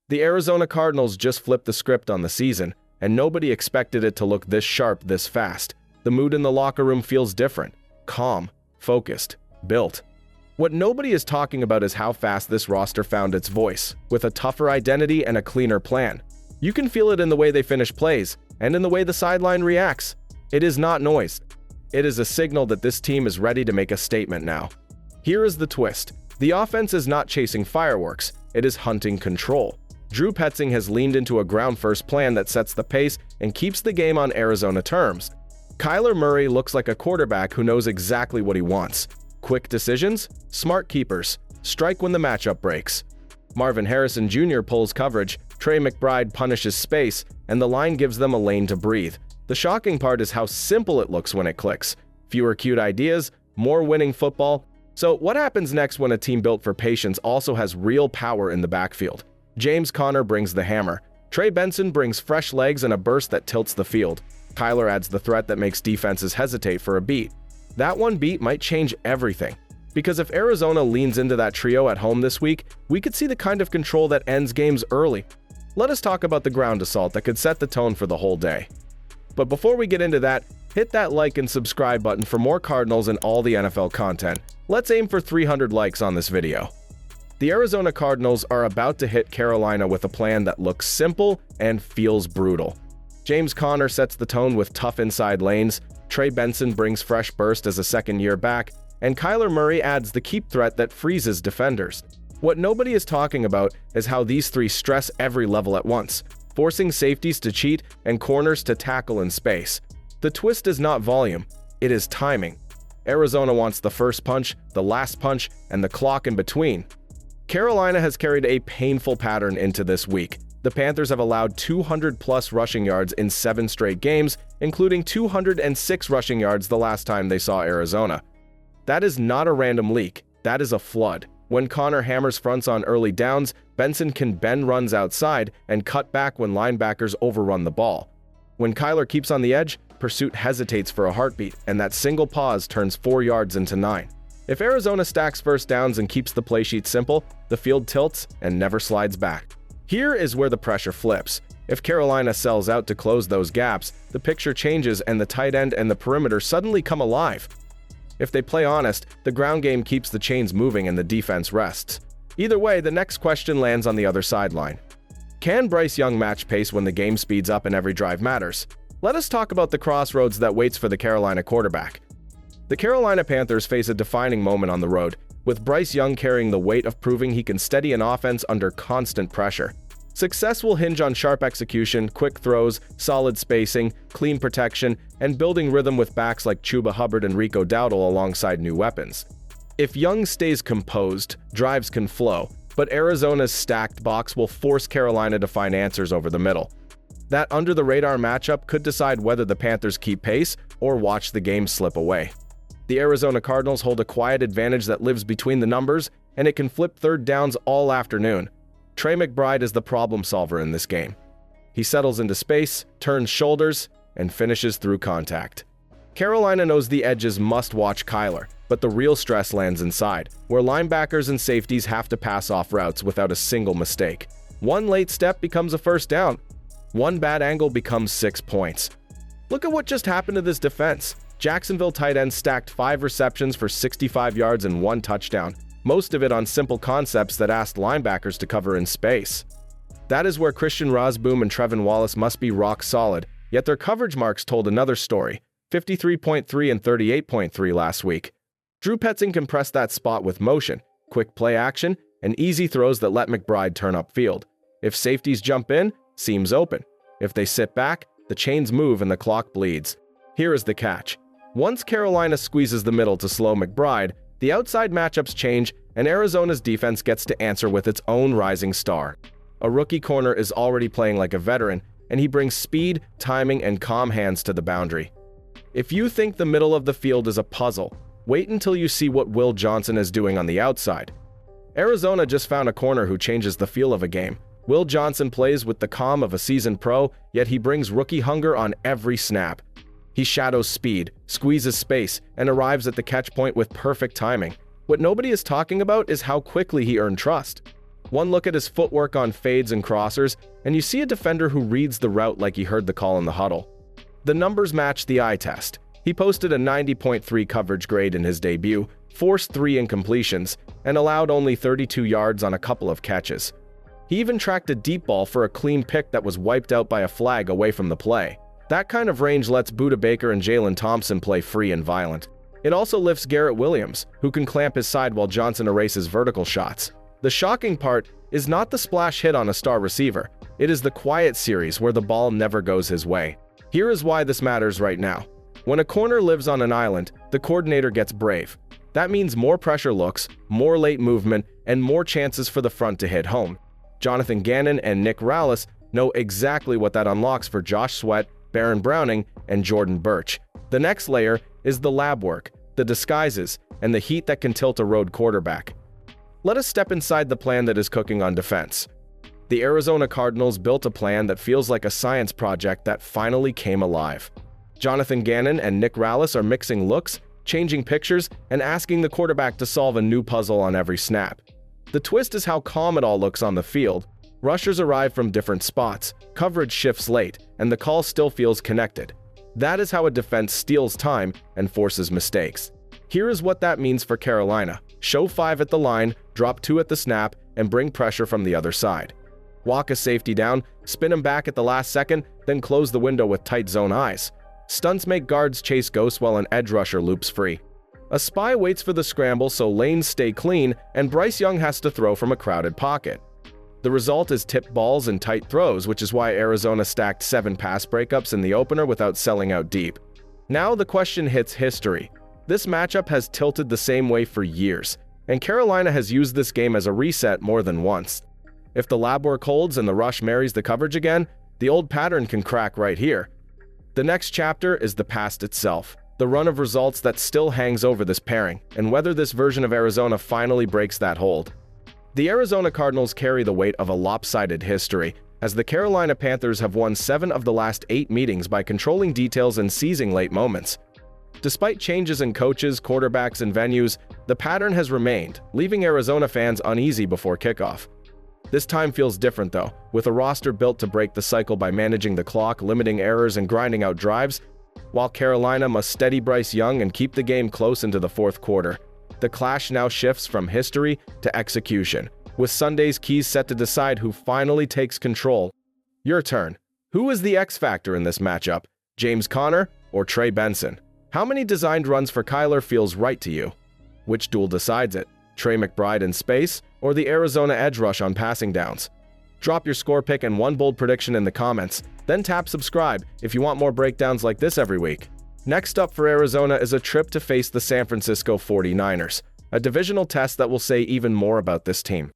The Arizona Cardinals just flipped the script on the season, and nobody expected it to look this sharp this fast. The mood in the locker room feels different, calm, focused, built. What nobody is talking about is how fast this roster found its voice, with a tougher identity and a cleaner plan. You can feel it in the way they finish plays, and in the way the sideline reacts. It is not noise. It is a signal that this team is ready to make a statement now. Here is the twist. The offense is not chasing fireworks, it is hunting control. Drew Petzing has leaned into a ground-first plan that sets the pace and keeps the game on Arizona terms. Kyler Murray looks like a quarterback who knows exactly what he wants. Quick decisions, smart keepers, strike when the matchup breaks. Marvin Harrison Jr. pulls coverage, Trey McBride punishes space, and the line gives them a lane to breathe. The shocking part is how simple it looks when it clicks. Fewer cute ideas, more winning football. So what happens next when a team built for patience also has real power in the backfield? James Conner brings the hammer. Trey Benson brings fresh legs and a burst that tilts the field. Kyler adds the threat that makes defenses hesitate for a beat. That one beat might change everything. Because if Arizona leans into that trio at home this week, we could see the kind of control that ends games early. Let us talk about the ground assault that could set the tone for the whole day. But before we get into that, hit that like and subscribe button for more Cardinals and all the NFL content. Let's aim for 300 likes on this video. The Arizona Cardinals are about to hit Carolina with a plan that looks simple and feels brutal. James Conner sets the tone with tough inside lanes, Trey Benson brings fresh burst as a second-year back, and Kyler Murray adds the keep threat that freezes defenders. What nobody is talking about is how these three stress every level at once, forcing safeties to cheat and corners to tackle in space. The twist is not volume, it is timing. Arizona wants the first punch, the last punch, and the clock in between. Carolina has carried a painful pattern into this week. The Panthers have allowed 200-plus rushing yards in 7 straight games, including 206 rushing yards the last time they saw Arizona. That is not a random leak, that is a flood. When Conner hammers fronts on early downs, Benson can bend runs outside and cut back when linebackers overrun the ball. When Kyler keeps on the edge, pursuit hesitates for a heartbeat, and that single pause turns 4 yards into 9. If Arizona stacks first downs and keeps the play sheet simple, the field tilts and never slides back. Here is where the pressure flips. If Carolina sells out to close those gaps, the picture changes and the tight end and the perimeter suddenly come alive. If they play honest, the ground game keeps the chains moving and the defense rests. Either way, the next question lands on the other sideline. Can Bryce Young match pace when the game speeds up and every drive matters? Let us talk about the crossroads that waits for the Carolina quarterback. The Carolina Panthers face a defining moment on the road, with Bryce Young carrying the weight of proving he can steady an offense under constant pressure. Success will hinge on sharp execution, quick throws, solid spacing, clean protection, and building rhythm with backs like Chuba Hubbard and Rico Dowdle alongside new weapons. If Young stays composed, drives can flow, but Arizona's stacked box will force Carolina to find answers over the middle. That under-the-radar matchup could decide whether the Panthers keep pace or watch the game slip away. The Arizona Cardinals hold a quiet advantage that lives between the numbers, and it can flip third downs all afternoon. Trey McBride is the problem solver in this game. He settles into space, turns shoulders, and finishes through contact. Carolina knows the edges must watch Kyler, but the real stress lands inside, where linebackers and safeties have to pass off routes without a single mistake. One late step becomes a first down. One bad angle becomes 6 points. Look at what just happened to this defense. Jacksonville tight ends stacked 5 receptions for 65 yards and 1 touchdown, most of it on simple concepts that asked linebackers to cover in space. That is where Christian Rozboom and Trevin Wallace must be rock solid, yet their coverage marks told another story, 53.3 and 38.3 last week. Drew Petzing compressed that spot with motion, quick play action, and easy throws that let McBride turn upfield. If safeties jump in, seams open. If they sit back, the chains move and the clock bleeds. Here is the catch. Once Carolina squeezes the middle to slow McBride, the outside matchups change and Arizona's defense gets to answer with its own rising star. A rookie corner is already playing like a veteran, and he brings speed, timing, and calm hands to the boundary. If you think the middle of the field is a puzzle, wait until you see what Will Johnson is doing on the outside. Arizona just found a corner who changes the feel of a game. Will Johnson plays with the calm of a seasoned pro, yet he brings rookie hunger on every snap. He shadows speed, squeezes space, and arrives at the catch point with perfect timing. What nobody is talking about is how quickly he earned trust. One look at his footwork on fades and crossers, and you see a defender who reads the route like he heard the call in the huddle. The numbers match the eye test. He posted a 90.3 coverage grade in his debut, forced 3 incompletions, and allowed only 32 yards on a couple of catches. He even tracked a deep ball for a clean pick that was wiped out by a flag away from the play. That kind of range lets Budda Baker and Jalen Thompson play free and violent. It also lifts Garrett Williams, who can clamp his side while Johnson erases vertical shots. The shocking part is not the splash hit on a star receiver. It is the quiet series where the ball never goes his way. Here is why this matters right now. When a corner lives on an island, the coordinator gets brave. That means more pressure looks, more late movement, and more chances for the front to hit home. Jonathan Gannon and Nick Rallis know exactly what that unlocks for Josh Sweat, Baron Browning, and Jordan Birch. The next layer is the lab work, the disguises, and the heat that can tilt a road quarterback. Let us step inside the plan that is cooking on defense. The Arizona Cardinals built a plan that feels like a science project that finally came alive. Jonathan Gannon and Nick Rallis are mixing looks, changing pictures, and asking the quarterback to solve a new puzzle on every snap. The twist is how calm it all looks on the field. Rushers arrive from different spots, coverage shifts late, and the call still feels connected. That is how a defense steals time and forces mistakes. Here is what that means for Carolina. Show 5 at the line, drop 2 at the snap, and bring pressure from the other side. Walk a safety down, spin him back at the last second, then close the window with tight zone eyes. Stunts make guards chase ghosts while an edge rusher loops free. A spy waits for the scramble so lanes stay clean, and Bryce Young has to throw from a crowded pocket. The result is tipped balls and tight throws, which is why Arizona stacked 7 pass breakups in the opener without selling out deep. Now the question hits history. This matchup has tilted the same way for years, and Carolina has used this game as a reset more than once. If the lab work holds and the rush marries the coverage again, the old pattern can crack right here. The next chapter is the past itself, the run of results that still hangs over this pairing, and whether this version of Arizona finally breaks that hold. The Arizona Cardinals carry the weight of a lopsided history, as the Carolina Panthers have won 7 of the last 8 meetings by controlling details and seizing late moments. Despite changes in coaches, quarterbacks, and venues, the pattern has remained, leaving Arizona fans uneasy before kickoff. This time feels different though, with a roster built to break the cycle by managing the clock, limiting errors, and grinding out drives, while Carolina must steady Bryce Young and keep the game close into the fourth quarter. The clash now shifts from history to execution, with Sunday's keys set to decide who finally takes control. Your turn. Who is the X factor in this matchup? James Conner or Trey Benson? How many designed runs for Kyler feels right to you? Which duel decides it? Trey McBride in space or the Arizona edge rush on passing downs? Drop your score pick and one bold prediction in the comments, then tap subscribe if you want more breakdowns like this every week. Next up for Arizona is a trip to face the San Francisco 49ers, a divisional test that will say even more about this team.